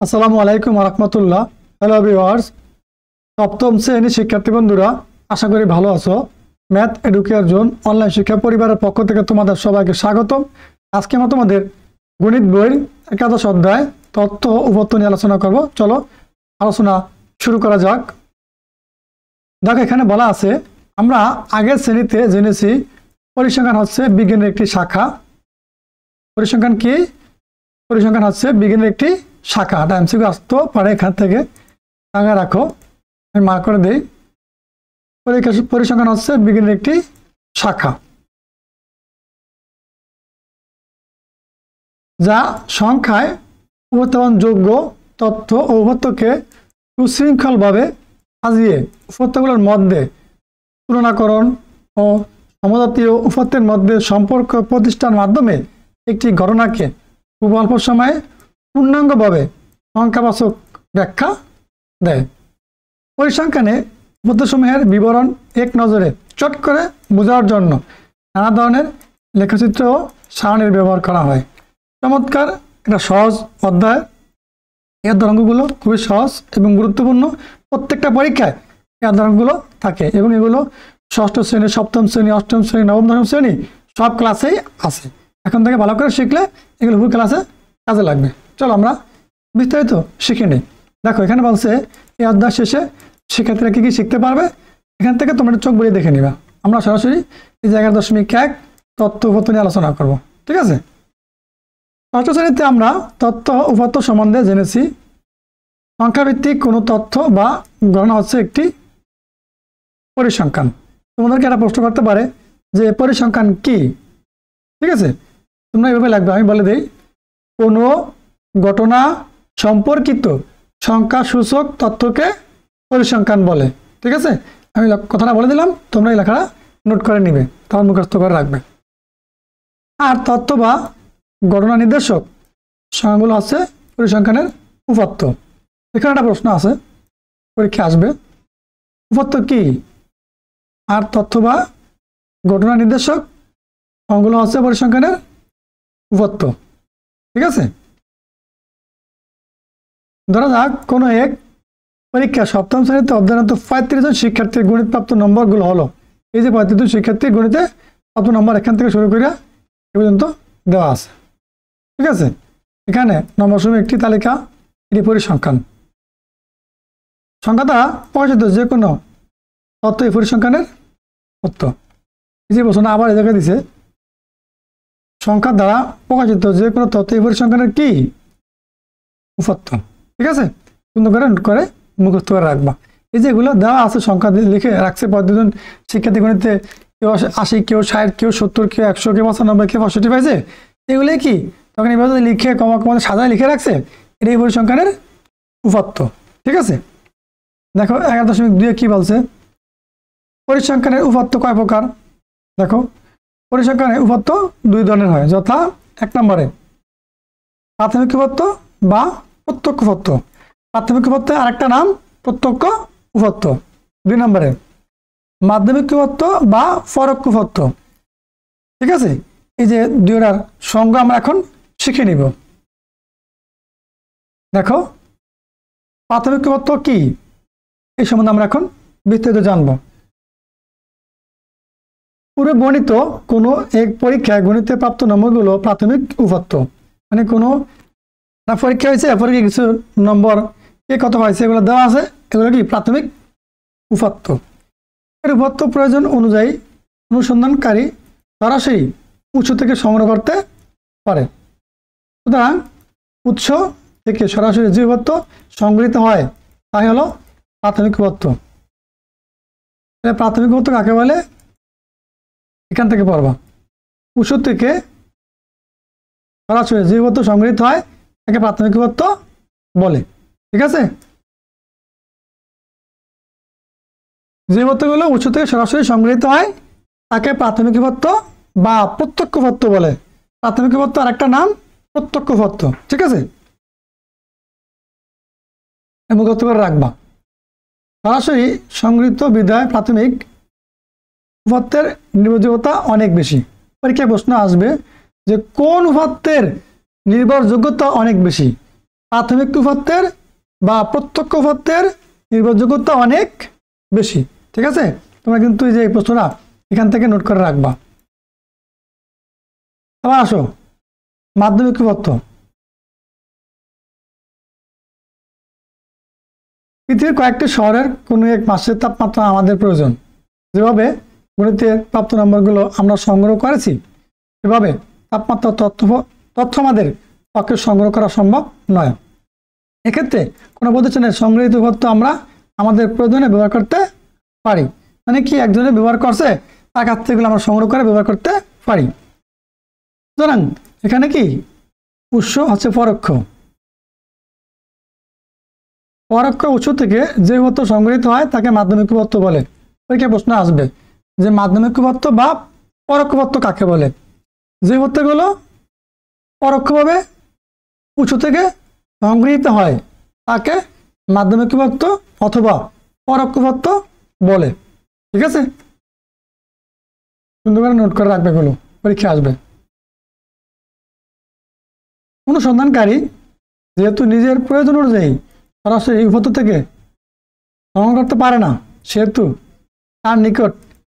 আসসালামু আলাইকুম রাহমাতুল্লাহ। হ্যালো ভিউয়ার্স, সপ্তম শ্রেণীর শিক্ষার্থী বন্ধুরা, আশা করি ভালো আছো। ম্যাথ এডুকেয়ার জোন অনলাইন শিক্ষা পরিবারের পক্ষ থেকে তোমাদের সবাইকে স্বাগতম। আজকে আমরা তোমাদের গণিত বইয়ের একাদশ অধ্যায় তথ্য ও উপপাদ্য নিয়ে আলোচনা করব। চলো আলোচনা শুরু করা যাক। দেখো, এখানে বলা আছে, আমরা আগের শ্রেণীতে জেনেছি পরিসংখ্যান হচ্ছে বিজ্ঞানের একটি শাখা। পরিসংখ্যান কি? পরিসংখ্যান হচ্ছে বিজ্ঞানের একটি শাখা। এমসিকিউ আসতে পারে, এখান থেকে টাঙা রাখো, আমি মার্ক করে দিই। পরিসংখ্যান হচ্ছে বিজ্ঞানের একটি শাখা যা সংখ্যায় উপস্থাপনযোগ্য তথ্য ও উপপাদ্যকে সুশৃঙ্খলভাবে সাজিয়ে উপপাদ্যগুলোর মধ্যে তুলনাকরণ ও সমজাতীয় উপপাদ্যের মধ্যে সম্পর্ক প্রতিষ্ঠার মাধ্যমে একটি ঘটনাকে খুব অল্প সময়ে পূর্ণাঙ্গভাবে সংখ্যাবাচক ব্যাখ্যা দেয়। পরিসংখ্যানে উপপাদ্যসমূহের বিবরণ এক নজরে চট করে বোঝার জন্য নানা ধরনের লেখচিত্র ও সারণীর ব্যবহার করা হয়। চমৎকার একটা সহজ অধ্যায়। এর অঙ্কগুলো খুবই সহজ এবং গুরুত্বপূর্ণ। প্রত্যেকটা পরীক্ষায় এর অঙ্কগুলো থাকে এবং এগুলো ষষ্ঠ শ্রেণী, সপ্তম শ্রেণী, অষ্টম শ্রেণী, নবম দশম শ্রেণী সব ক্লাসেই আছে। এখন থেকে ভালো করে শিখলে এগুলো পুরো ক্লাসে কাজে লাগবে। চলো আমরা বিস্তারিত শিখে নিই। দেখো, এখানে বলছে এই অধ্যায় শেষে শিক্ষার্থীরা কী কী শিখতে পারবে, এখান থেকে তোমরা চোখ বুলিয়ে দেখে নিবা। আমরা সরাসরি এই 11.1 তথ্য উপপাদ্য নিয়ে আলোচনা করব। ঠিক আছে? ষষ্ঠ শ্রেণীতে আমরা তথ্য উপপাদ্য সম্বন্ধে জেনেছি। সংখ্যাভিত্তিক কোনো তথ্য বা গণনা হচ্ছে একটি পরিসংখ্যান। তোমাদেরকে একটা প্রশ্ন করতে পারে যে পরিসংখ্যান কি? ঠিক আছে, তোমরা এইভাবে লাগবে, আমি বলে দিই। কোনো ঘটনা সম্পর্কিত সংখ্যাসূচক তথ্যকে পরিসংখ্যান বলে। ঠিক আছে, আমি কথাটা বলে দিলাম, তোমরা এই লেখাটা নোট করে নিবে, তখন মুখস্থ করে রাখবে। আর তথ্য বা ঘটনা নির্দেশক সংখ্যাগুলো হচ্ছে পরিসংখ্যানের উপপাদ্য। এখানে একটা প্রশ্ন আছে, পরীক্ষা আসবে, উপপাদ্য কি আর তথ্য বা ঘটনা নির্দেশক সংখ্যাগুলো হচ্ছে পরিসংখ্যানের উপপাদ্য। ঠিক আছে, ধরা যাক কোনো এক পরীক্ষা সপ্তম শ্রেণীতে অধ্যয়নরত 35 জন শিক্ষার্থীর গণিতপ্রাপ্ত নম্বরগুলো হলো। এই যে 35 জন শিক্ষার্থীর গণিতে প্রাপ্ত নম্বর এখান থেকে শুরু করে এ পর্যন্ত দেওয়া আছে। ঠিক আছে, এখানে নম্বর সমূহ একটি তালিকা, এটি পরিসংখ্যান। সংখ্যা দ্বারা প্রকাশিত যে কোনো তথ্য এই পরিসংখ্যানের তথ্য। এই যে প্রশ্ন আবার এই জায়গায় দিছে, সংখ্যা দ্বারা প্রকাশিত যে কোনো তথ্য এই পরিসংখ্যানের কি? উপপাদ্য। ঠিক আছে, সুন্দর করে নোট করে মুখস্থ করে রাখবা। এই যেগুলো দেওয়া আছে সংখ্যা লিখে রাখছে 35 জন শিক্ষার্থী গণিতে, কেউ 80, কেউ 60, কেউ 70, কেউ 100, কেউ 95, কেউ 65 পাইছে, এগুলোই কি তখন এইভাবে লিখে কমা কমা সাজায় লিখে রাখছে, এটাই পরিসংখ্যানের উপপাদ্য। ঠিক আছে, দেখো 11.2 কি বলছে, পরিসংখ্যানের উপপাদ্য কয় প্রকার? দেখো, পরিসংখ্যানের উপপাদ্য দুই ধরনের হয়, যথা 1 নম্বরে প্রাথমিক উপপাদ্য বা প্রত্যক্ষ উপপাদ্য। প্রাথমিক উপপাদ্যের আরেকটা নাম প্রত্যক্ষ উপপাদ্য। 2 নম্বরে মাধ্যমিক উপপাদ্য বা পরোক্ষ উপপাদ্য। ঠিক আছে, এই যে দুইটার সংজ্ঞা আমরা এখন শিখে নিব। দেখো, প্রাথমিক উপপাদ্য কি এই সম্বন্ধে আমরা এখন বিস্তারিত জানব। পুরো গণিত কোনো এক পরীক্ষায় গণিতে প্রাপ্ত নম্বরগুলো প্রাথমিক উপপাদ্য। মানে কোনো না পরীক্ষা হয়েছে, পরীক্ষা কিছু নম্বর কে কত পাইছে এগুলো দেওয়া আছে, এগুলো কি প্রাথমিক উপপাদ্য। এর উপপাদ্য প্রয়োজন অনুযায়ী অনুসন্ধানকারী সরাসরি উৎস থেকে সংগ্রহ করতে পারে। সুতরাং উৎস থেকে সরাসরি যে উপপাদ্য সংগৃহীত হয় তাই হলো প্রাথমিক উপপাদ্য। প্রাথমিক উপপাদ্য কাকে বলে এখান থেকে পড়বা। উৎস থেকে সরাসরি যে উপপাদ্য সংগৃহীত হয় তাকে প্রাথমিক উপপাদ্য বলে। ঠিক আছে, যে উপপাদ্যগুলো উৎস থেকে সরাসরি সংগৃহীত হয় তাকে প্রাথমিক উপপাদ্য বা প্রত্যক্ষ উপপাদ্য বলে। প্রাথমিক উপপাদ্য আর একটা নাম প্রত্যক্ষ উপপাদ্য। ঠিক আছে, মুখস্থ করে রাখবা। সরাসরি সংগৃহীত বিধায় প্রাথমিক উপপাদ্যের নির্ভরযোগ্যতা অনেক বেশি। পরীক্ষায় প্রশ্ন আসবে যে কোন উপপাদ্যের নির্ভরযোগ্যতা অনেক বেশি? প্রাথমিক উপপাদ্যের বা প্রত্যক্ষ উপপাদ্যের নির্ভরযোগ্যতা অনেক বেশি। ঠিক আছে, তোমরা কিন্তু এই যে এই প্রশ্নটা এখান থেকে নোট করে রাখবা। আবার আসো মাধ্যমিক উপপাদ্য। পৃথিবীর কয়েকটি শহরের কোনো এক মাসের তাপমাত্রা আমাদের প্রয়োজন। যেভাবে গণিতের প্রাপ্ত নম্বরগুলো আমরা সংগ্রহ করেছি, এভাবে তাপমাত্রা তথ্য আমাদের পক্ষে সংগ্রহ করা সম্ভব নয়। এক্ষেত্রে কোনো প্রতিষ্ঠানের সংগৃহীত উপপাদ্য আমরা আমাদের প্রয়োজনে ব্যবহার করতে পারি। মানে কি, একজনে ব্যবহার করছে তার কাছ থেকে আমরা সংগ্রহ করে ব্যবহার করতে পারি। সুতরাং এখানে কি উৎস হচ্ছে পরোক্ষ। পরোক্ষ উৎস থেকে যে উপপাদ্য সংগৃহীত হয় তাকে মাধ্যমিক উপপাদ্য বলে। পরীক্ষায় প্রশ্ন আসবে যে মাধ্যমিক উপপাদ্য বা পরোক্ষ উপপাদ্য কাকে বলে। যে উপপাদ্যগুলো পরোক্ষভাবে উৎস থেকে সংগৃহীত হয় তাকে মাধ্যমিক উপপাদ্য অথবা পরোক্ষ উপপাদ্য বলে। ঠিক আছে, সুন্দর করে নোট করে রাখবে, এগুলো পরীক্ষা আসবে। অনুসন্ধানকারী যেহেতু নিজের প্রয়োজন অনুযায়ী সরাসরি এই উপপাদ্য থেকে সংগ্রহ করতে পারে না, সেহেতু তার নিকট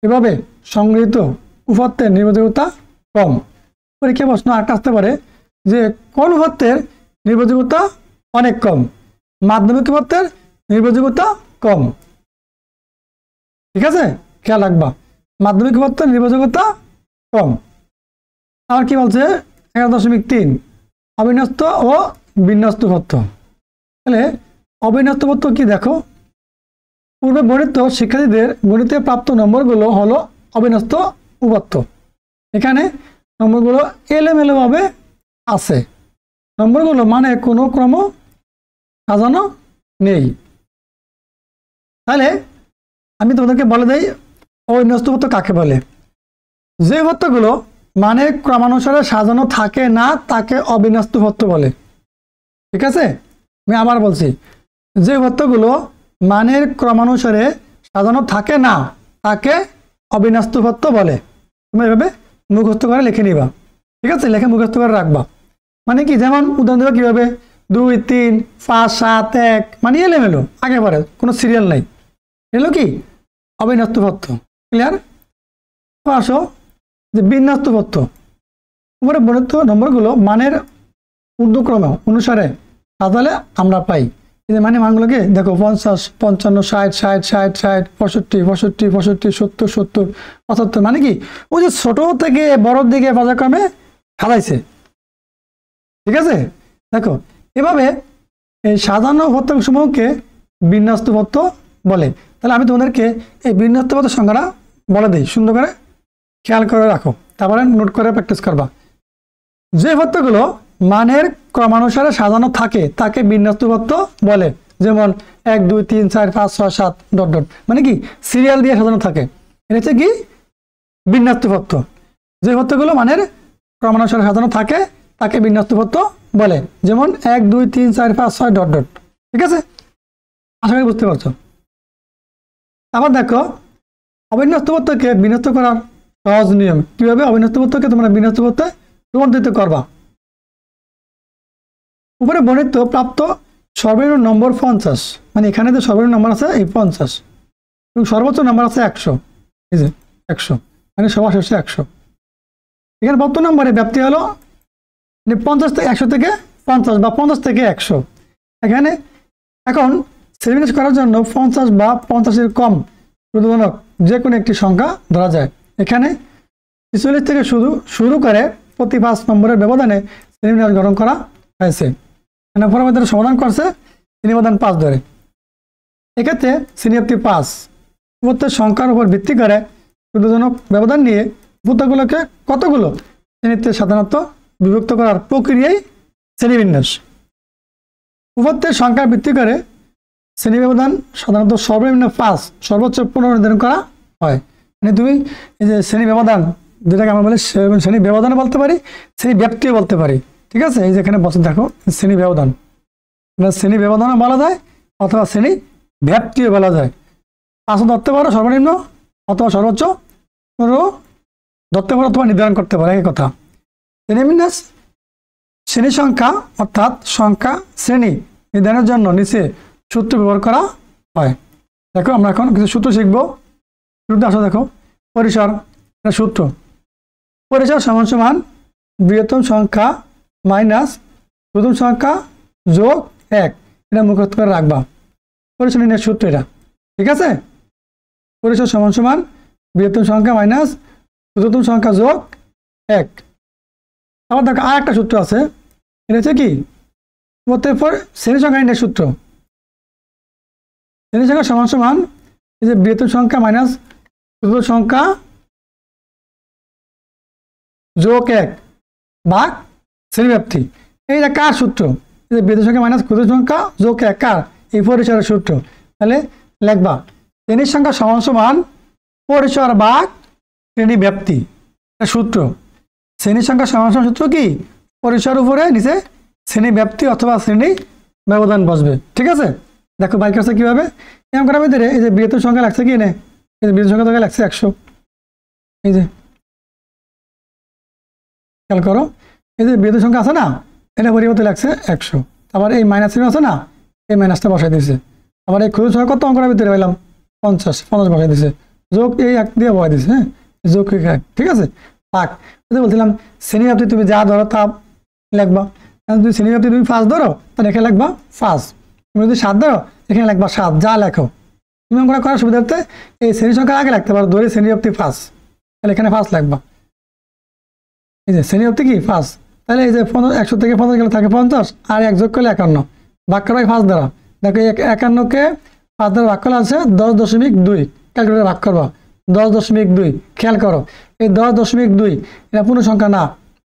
এভাবে সংগৃহীত উপপাদ্যের নির্ভরযোগ্যতা কম। পরীক্ষা প্রশ্ন আটকে আসতে পারে যে কোন উপপাদ্যের নির্ভরযোগ্যতা অনেক কম? মাধ্যমিক উপপাদ্যের নির্ভরযোগ্যতা কম। ঠিক আছে, খেয়াল রাখবা, মাধ্যমিক উপপাদ্যের নির্ভরযোগ্যতা কম। আর কি বলছে 11.3 অবিন্যস্ত ও বিন্যস্ত উপপাদ্য। তাহলে অবিন্যস্ত উপপাদ্য কি দেখো, পূর্বে বর্ণিত শিক্ষার্থীদের গণিতে প্রাপ্ত নম্বরগুলো হলো অবিন্যস্ত উপপাদ্য। এখানে নম্বরগুলো এলোমেলোভাবে আছে, নম্বরগুলো মানে কোনো ক্রম সাজানো নেই। তাহলে আমি তোমাদেরকে বলে দেই অবিন্যস্ত উপপাদ্য কাকে বলে। যে উপপাদ্যগুলো মানে ক্রমানুসারে সাজানো থাকে না তাকে অবিন্যস্ত উপপাদ্য বলে। ঠিক আছে, আমি আবার বলছি, যে উপপাদ্যগুলো মানের ক্রমানুসারে সাজানো থাকে না তাকে অবিন্যস্ত উপপাদ্য বলে। তুমি এভাবে মুখস্থ করে লিখে নিবা। ঠিক আছে, লেখে মুখস্থ করে রাখবা। মানে কি, যেমন উদাহরণ দেবা কিভাবে 2 3 5 7 1 মানে এলোমেলো, আগে পরে কোনো সিরিয়াল নাই, এলো কি অবিন্যস্ত উপপাদ্য। ক্লিয়ার? আসো যে বিন্যস্ত উপপাদ্য। উপরে বর্ণিত নম্বরগুলো মানের ঊর্ধ্বক্রম অনুসারে সাজালে আমরা পাই। এই যে মানগুলোকে দেখো 50 55 60 60 60 60 65 65 65 70 70 75। মানে কি ওই যে ছোট থেকে বড় দিকে পর্যায়ক্রমে সাজাইছে। ঠিক আছে, দেখো এভাবে এই সাজানো উপপাদ্য সমূহকে বিন্যস্ত উপপাদ্য বলে। তাহলে আমি তোমাদেরকে এই বিন্যস্ত উপপাদ্য সংজ্ঞাটা বলে দিই, সুন্দর করে খেয়াল করে রাখো, তারপরে নোট করে প্র্যাকটিস করবা। যে উপপাদ্যগুলো মানের ক্রমানুসারে সাজানো থাকে তাকে বিন্যস্ত উপপাদ্য বলে। যেমন 1 2 3 4 5 6 7 ডট ডট, মানে কি সিরিয়াল দিয়ে সাজানো থাকে, এটা হচ্ছে কি বিন্যস্ত উপপাদ্য। যে উপপাদ্যগুলো মানের ক্রমানুসারে সাজানো থাকে তাকে বিন্যস্ত উপপাদ্য বলে। যেমন 1 2 3 4 5 6 ডট ডট। ঠিক আছে, আশা করি বুঝতে পারছো। আবার দেখো অবিন্যস্ত উপপাদ্যকে বিন্যস্ত করার সহজ নিয়ম। কিভাবে অবিন্যস্ত উপপাদ্যকে তোমরা বিন্যস্ত উপপাদ্যে রূপান্তরিত করবা। উপরে বর্ণিত প্রাপ্ত সর্বনিম্ন নম্বর 50, মানে এখানে যে সর্বনিম্ন নম্বর আছে এই 50 এবং সর্বোচ্চ নম্বর আছে 100। এই যে 100 মানে সবার শেষে 100। এখানে প্রাপ্ত নম্বরের ব্যাপ্তি হলো 50 থেকে 100 থেকে 50 বা 50 থেকে 100। এখানে এখন শ্রেণীবিন্যাস করার জন্য 50 বা 50-এর কম প্রতিজনক যে কোনো একটি সংখ্যা ধরা যায়। এখানে 46 থেকে শুরু করে প্রতি 5 নম্বরের ব্যবধানে শ্রেণীবিন্যাস গ্রহণ করা হয়েছে। মানে পরবর্তীতে সমাধান করছে শ্রেণীবিন্যাস 5 ধরে। এক্ষেত্রে শ্রেণীব্যাপ্তি 5 উপপাদ্যের সংখ্যার উপর ভিত্তি করে প্রতিজনক ব্যবধান নিয়ে উপপাদ্যগুলোকে কতগুলো শ্রেণীতে সাধারণত বিভক্ত করার প্রক্রিয়াই শ্রেণীবিন্যাস। উপপাদ্যের সংখ্যার ভিত্তি করে শ্রেণী ব্যবধান সাধারণত সর্বনিম্ন 5 সর্বোচ্চ 15 নির্ধারণ করা হয়। মানে তুমি এই যে শ্রেণী ব্যবধান, যেটাকে আমরা বলি শ্রেণী ব্যবধানও বলতে পারি, শ্রেণী ব্যাপ্তিও বলতে পারি। ঠিক আছে, এই যেখানে বছর দেখো শ্রেণী ব্যবধান, শ্রেণী ব্যবধানও বলা যায় অথবা শ্রেণী ব্যাপ্তিও বলা যায়। 5 ধরতে পারো সর্বনিম্ন, অথবা সর্বোচ্চ 15 ধরতে পারো অথবা নির্ধারণ করতে পারো, একই কথা। শ্রেণীবিন্যাস শ্রেণী সংখ্যা অর্থাৎ সংখ্যা শ্রেণী নির্ধারণের জন্য নিচে সূত্র ব্যবহার করা হয়। দেখো আমরা এখন কিছু সূত্র শিখবো। সূত্র আসো দেখো, পরিসর, এটা সূত্র। পরিসর সমান সমান বৃহত্তম সংখ্যা মাইনাস প্রথম সংখ্যা যোগ 1, এটা মুখস্থ করে রাখবা। পরিসর নির্ণয়ের সূত্র এটা, ঠিক আছে? পরিসর সমান সমান বৃহত্তম সংখ্যা মাইনাস প্রথম সংখ্যা যোগ 1। আবার দেখো আর একটা সূত্র আছে, এটা হচ্ছে কি শ্রেণী সংখ্যা নির্ণয়ের সূত্র। শ্রেণী সংখ্যা সমান সমান এই যে বৃহত্তম সংখ্যা মাইনাস প্রথম সংখ্যা যোগ 1 ভাগ শ্রেণীব্যাপ্তি। এইটা কার সূত্র? এই যে বৃহত্তম সংখ্যা মাইনাস ক্ষুদ্র সংখ্যা যোগ 1 কার? এই পরিসরের সূত্র। তাহলে লিখবা শ্রেণীর সংখ্যা সমান সমান পরিসর ভাগ শ্রেণী ব্যাপ্তি, এটা সূত্র। শ্রেণীর সংখ্যা সমান সমান সূত্র কি? পরিসর উপরে নিচে শ্রেণী ব্যাপ্তি অথবা শ্রেণী ব্যবধান বসবে, ঠিক আছে? দেখো বাইক আসছে কিভাবে, এরকম করার ভিতরে এই যে বৃহত্তম সংখ্যা লাগছে কি এনে, এই যে বৃহত্তম সংখ্যা থেকে লাগছে 100। এই যে খেয়াল করো, এই যে বৃহত্তম সংখ্যা আছে না, এটা পরিবর্তে লাগছে 100। আবার এই মাইনাস চিহ্ন আছে না, এই মাইনাসটা বসাই দিয়েছে। আবার এই ক্ষুদ্র সংখ্যা কত অঙ্ক করার ভিতরে পেলাম 50 বসাই দিয়েছে, যোগ এই 1 দিয়ে বসাই দিয়েছে। হ্যাঁ, যোগ 1, ঠিক আছে? পাক বলছিলাম শ্রেণী ব্যাপ্তি তুমি যা ধরো তা লিখবা। যদি শ্রেণী ব্যাপ্তি তুমি 5 ধরো তাহলে এখানে লিখবা 5, তুমি যদি 7 ধরো এখানে লিখবা 7, যা লেখো তুমি অঙ্কটা করার সুবিধার্থে এই শ্রেণী সংখ্যা আগে লিখতে পারো। ধরে শ্রেণী ব্যাপ্তি 5, তাহলে এখানে 5 লিখবা। এই যে শ্রেণী ব্যাপ্তি কি 5, তাহলে এই যে 100 থেকে 50 গেলে থাকে 50, আর 1 যোগ করলে 51, ভাগ করা 5 দ্বারা। দেখো 51কে 5 দ্বারা ভাগ করা আছে 10.2, ক্যালকুলেটর ভাগ করবা 10.2। খেয়াল করো এই 10.2 এটা পূর্ণ সংখ্যা না,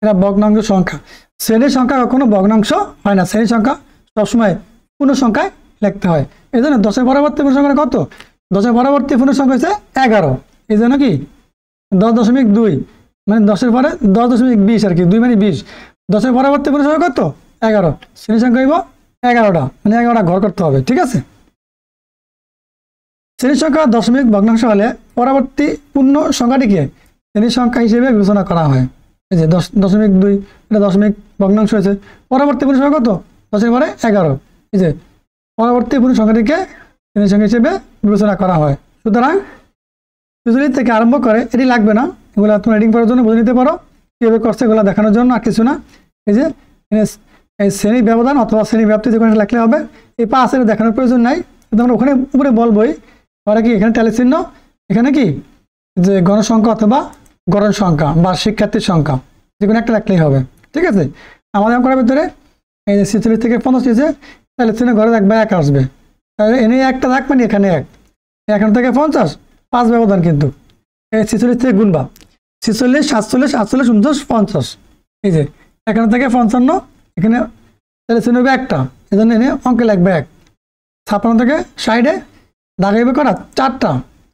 এটা ভগ্নাংশ সংখ্যা। শ্রেণীর সংখ্যা কখনো ভগ্নাংশ হয় না, শ্রেণীর সংখ্যা সবসময় পূর্ণ সংখ্যায় লিখতে হয়। এই জন্য 10-এর পরবর্তী পূর্ণ সংখ্যা কত? 10-এর পরবর্তী পূর্ণ সংখ্যা হচ্ছে 11। এই জন্য কি 10.2 মানে 10-এর পরে 10.20 আর কি, 2 মানে 20। 10-এর পরবর্তী পূর্ণ সংখ্যা কত? 11। শ্রেণীর সংখ্যা হইব 11টা, মানে 11টা ঘর করতে হবে, ঠিক আছে? শ্রেণীর সংখ্যা দশমিক ভগ্নাংশ হলে পরবর্তী পূর্ণ সংখ্যাটিকে শ্রেণীর সংখ্যা হিসেবে বিবেচনা করা হয়। এই যে 10.2 এটা দশমিক ভগ্নাংশ হয়েছে, পরবর্তী পূর্ণ সংখ্যা কত? 10-এর পরে 11। এই যে পরবর্তী পূর্ণ সংখ্যাটিকে শ্রেণীর সংখ্যা হিসেবে বিবেচনা করা হয়। সুতরাং বিজুলি থেকে আরম্ভ করে এটি লাগবে না, এগুলো তুমি রিডিং করার জন্য বুঝে নিতে পারো কীভাবে করছে, এগুলো দেখানোর জন্য আর কিছু না। এই যে এই শ্রেণী ব্যবধান অথবা শ্রেণী ব্যাপ্তি যেখানে লিখলে হবে, এই 5 এর দেখানোর প্রয়োজন নাই, আমরা ওখানে উপরে বলবোই। ওরা কি এখানে ট্যালি চিহ্ন, এখানে কি যে গণসংখ্যা অথবা গড়ন সংখ্যা বা শিক্ষার্থীর সংখ্যা, যে কোনো একটা রাখলেই হবে, ঠিক আছে? আমাদের করার ভিতরে এই যে 46 থেকে 50 এসে ট্যালি চিহ্ন ঘরে রাখবে 1 আসবে, তাহলে এনে একটা রাখবেন, এখানে 1, এখান থেকে 50 5 ব্যবধান, কিন্তু এই 46 থেকে গুনবা 46, 47, 48, 49, 50। এই যে এখান থেকে 55, এখানে ট্যালি চিহ্ন হবে একটা, এই জন্য এনে অঙ্কে লাগবে 1। 56 থেকে 60 দাগ হইবে করা 4টা,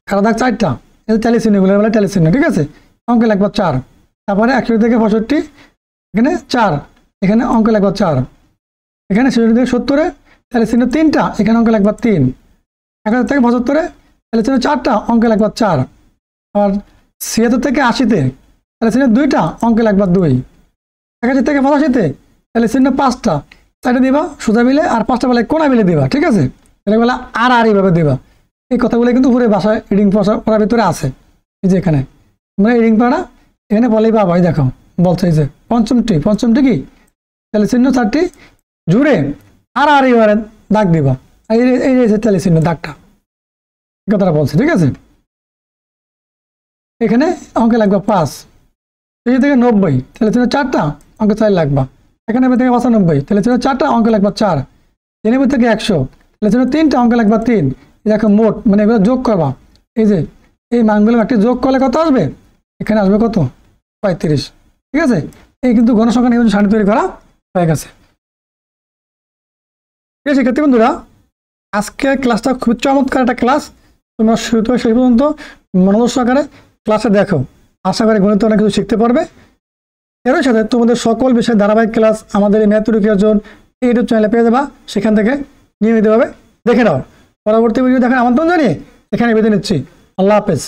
খারাপ দাগ 4টা, এই ট্যালি চিহ্নগুলো বলে ট্যালি চিহ্ন, ঠিক আছে? অঙ্কে লাগবে 4। তারপরে 61 থেকে 65 এখানে 4, এখানে অঙ্কে লাগবে 4। এখানে 66 থেকে 70 ট্যালি চিহ্ন 3টা, এখানে অঙ্কে লাগবে 3। 71 থেকে 75 ট্যালি চিহ্ন 4টা, অঙ্কে লাগবে 4। আর 76 থেকে 80-তে ট্যালি চিহ্ন 2টা, অঙ্কে লাগবে 2। 81 থেকে 85-তে ট্যালি চিহ্ন 5টা, 4টা দিবা সোজা মিলে আর 5টা বেলায় কোনা মিলে দিবা, ঠিক আছে? এটা বলে আর এইভাবে দেবা। এই কথাগুলো কিন্তু পুরো ভাষায় রিডিং পড়ার ভিতরে আছে। এই যে এখানে আমরা রিডিং পড়া এখানে বলেই পাবা। এই দেখো বলছে এই যে পঞ্চমটি কি তাহলে চিহ্ন 4টি জুড়ে আর এইবারে দাগ দিবা, এই যে তাহলে চিহ্ন দাগটা, কথাটা বলছে, ঠিক আছে? এখানে অঙ্কে লাগবে 5, এই থেকে 90 তাহলে চিহ্ন 4টা, অঙ্কে 4 লাগবা। এখানে থেকে 95 তাহলে চিহ্ন 4টা, অঙ্কে লাগবে 4। 93 থেকে 100 তাহলে চিহ্ন 3টা, অঙ্কে লাগবে 3। দেখো মোট মানে এগুলো যোগ করবা, এই যে এই মানগুলো একটি যোগ করলে কত আসবে? এখানে আসবে কত? 35, ঠিক আছে? এই কিন্তু গণসংখ্যা নির্বাচন সারণী তৈরি করা হয়ে গেছে। ঠিক আছে শিক্ষার্থী বন্ধুরা, আজকে ক্লাসটা খুব চমৎকার একটা ক্লাস, তোমরা শুরু থেকে শেষ পর্যন্ত মনোযোগ সহকারে ক্লাসে দেখো, আশা করি গণিত অনেক কিছু শিখতে পারবে। এর সাথে তোমাদের সকল বিষয়ের ধারাবাহিক ক্লাস আমাদের এই ম্যাথ এডুকেশন এই ইউটিউব চ্যানেলে পেয়ে যাবা, সেখান থেকে নিয়মিতভাবে দেখে নাও। পরবর্তী ভিডিও দেখার আমন্ত্রণ জানিয়ে এখানে বেঁধে নিচ্ছি। আল্লাহ হাফেজ।